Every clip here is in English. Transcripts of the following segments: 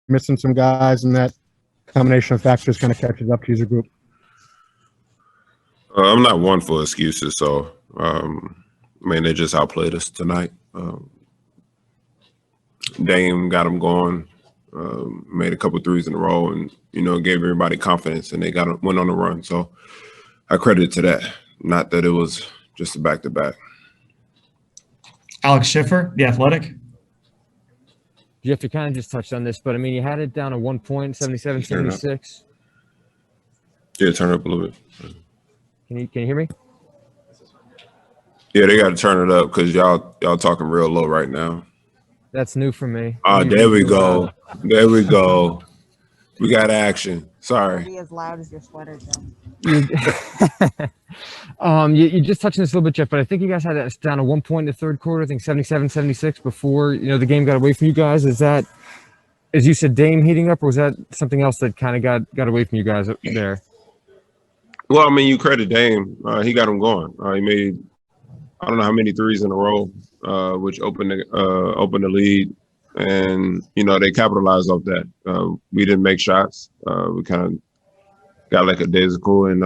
missing some guys, and that combination of factors kind of catches up to you as a group? I'm not one for excuses, so they just outplayed us tonight. Dame got them going, made a couple threes in a row, and gave everybody confidence, and they went on a run. So I credit to that. Not that it was just a back-to-back. Alex Schiffer, The Athletic. Jeff, you kind of just touched on this, but you had it down to 1 point, 77-76. Yeah, turn it up a little bit. Can you hear me? Yeah, they got to turn it up because y'all talking real low right now. That's new for me. There we go. There we go. We got action. Sorry. Be as loud as your sweater, Jeff. You just touched on this a little bit, Jeff, but I think you guys had it down to 1 point in the third quarter. I think 77-76 before the game got away from you guys. Is that, as you said, Dame heating up, or was that something else that kind of got away from you guys up there? Well, you credit Dame. He got him going. He made I don't know how many threes in a row, which opened the lead, and they capitalized off that. We didn't make shots. We kind of got like a daisical, and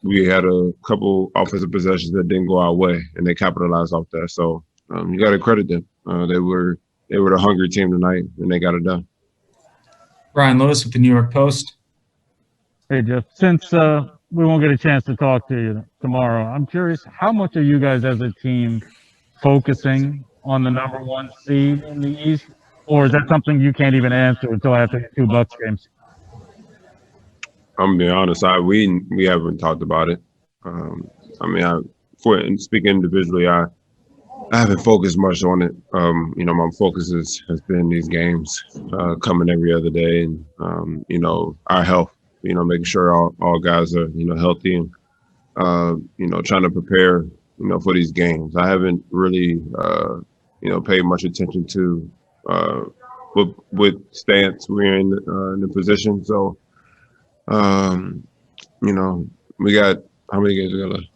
we had a couple offensive possessions that didn't go our way, and they capitalized off that. So you got to credit them. They were the hungry team tonight, and they got it done. Brian Lewis with the New York Post. Hey, Jeff, since we won't get a chance to talk to you tomorrow, I'm curious, how much are you guys as a team focusing on the number one seed in the East? Or is that something you can't even answer until after the 2 Bucks games? I'm going to be honest, we haven't talked about it. Speaking individually, I haven't focused much on it. My focus has been these games, coming every other day, and our health. Making sure all guys are healthy, and trying to prepare for these games. I haven't really paid much attention to what stance we're in the position. So we got how many games we got left?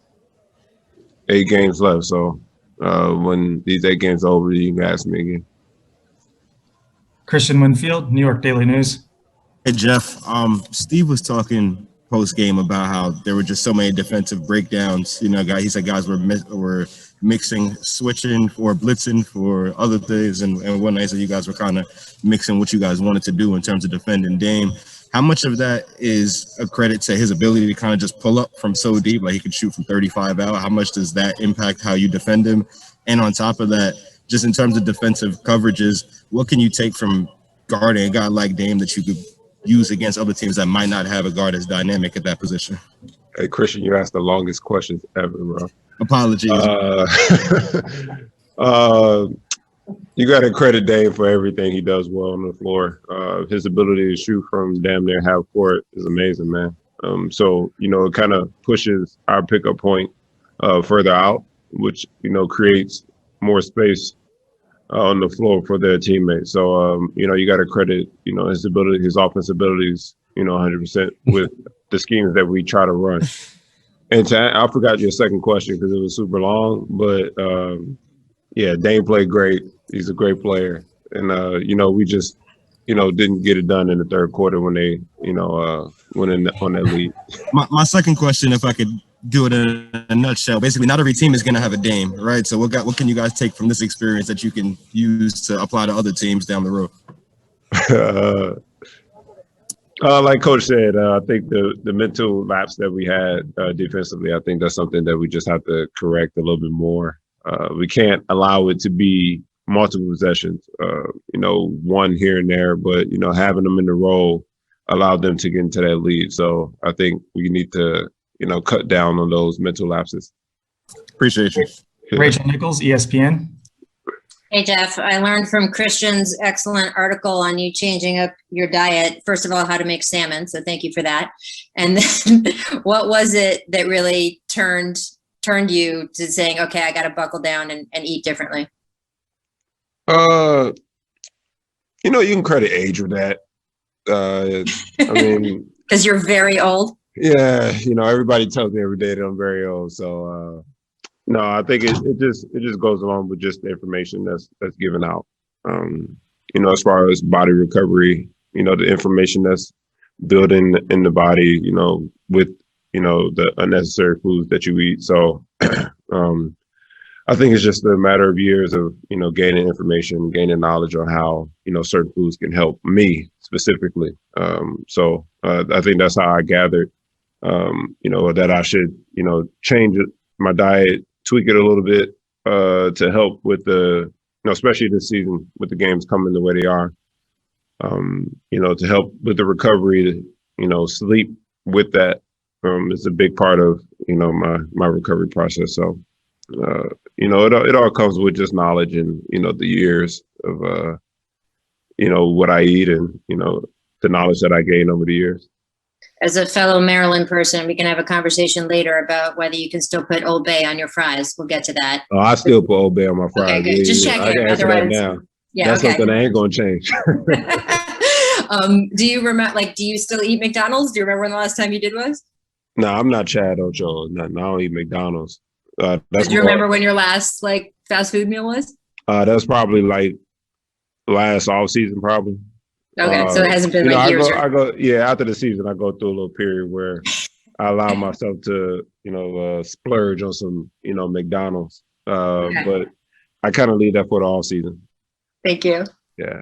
8 games left. So when these 8 games are over, you can ask me again. Christian Winfield, New York Daily News. Hey, Jeff, Steve was talking post-game about how there were just so many defensive breakdowns. He said guys were mixing, switching, or blitzing for other things, and one night that you guys were kind of mixing what you guys wanted to do in terms of defending Dame. How much of that is a credit to his ability to kind of just pull up from so deep, like he could shoot from 35 out? How much does that impact how you defend him? And on top of that, just in terms of defensive coverages, what can you take from guarding a guy like Dame that you could use against other teams that might not have a guard as dynamic at that position? Hey, Christian, you asked the longest questions ever, bro. Apologies. You got to credit Dame for everything he does well on the floor. His ability to shoot from damn near half court is amazing, man. So it kind of pushes our pickup point further out, which creates more space on the floor for their teammates. So you got to credit his ability, his offense abilities, 100% with the schemes that we try to run. And I forgot your second question because it was super long, but yeah, Dame played great. He's a great player, and we just didn't get it done in the third quarter when they went on that lead. My second question, if I could do it in a nutshell, basically not every team is going to have a Dame, right? So what can you guys take from this experience that you can use to apply to other teams down the road? Like Coach said, I think the mental lapse that we had defensively, I think that's something that we just have to correct a little bit more. We can't allow it to be multiple possessions, one here and there, but having them in the row allowed them to get into that lead. So I think we need to cut down on those mental lapses. Appreciate you. Rachel Nichols, ESPN. Hey, Jeff, I learned from Christian's excellent article on you changing up your diet. First of all, how to make salmon. So thank you for that. And then what was it that really turned you to saying, okay, I got to buckle down and eat differently? You can credit age with that. Because you're very old. Yeah, everybody tells me every day that I'm very old. So no, I think it just goes along with just the information that's given out. you know, as far as body recovery, you know, the information that's building in the body, you know, with, you know, the unnecessary foods that you eat. So I think it's just a matter of years of, you know, gaining information, gaining knowledge on how, you know, certain foods can help me specifically. So I think that's how I gathered, you know, that I should, you know, change my diet, tweak it a little bit to help with the, you know, especially this season with the games coming the way they are, you know, to help with the recovery, you know, sleep with that is a big part of, you know, my recovery process. So, you know, it all comes with just knowledge and, you know, the years of, you know, what I eat and, you know, the knowledge that I gained over the years. As a fellow Maryland person, we can have a conversation later about whether you can still put Old Bay on your fries. We'll get to that. Oh, I still put Old Bay on my fries. Okay, good. Just I checking. can answer that Otherwise, now. yeah, That's okay. something that ain't gonna change. Do you remember, like, do you still eat McDonald's? Do you remember when the last time you did was? No, I'm not Chad Ocho. No, I don't eat McDonald's. Do you remember when your last, like, fast food meal was? That's probably like last off season, probably. Okay, so it hasn't been You know, like years. yeah, after the season, I go through a little period where I allow myself to, you know, splurge on some, you know, McDonald's. Okay. But I kind of leave that for the off season. Thank you. Yeah.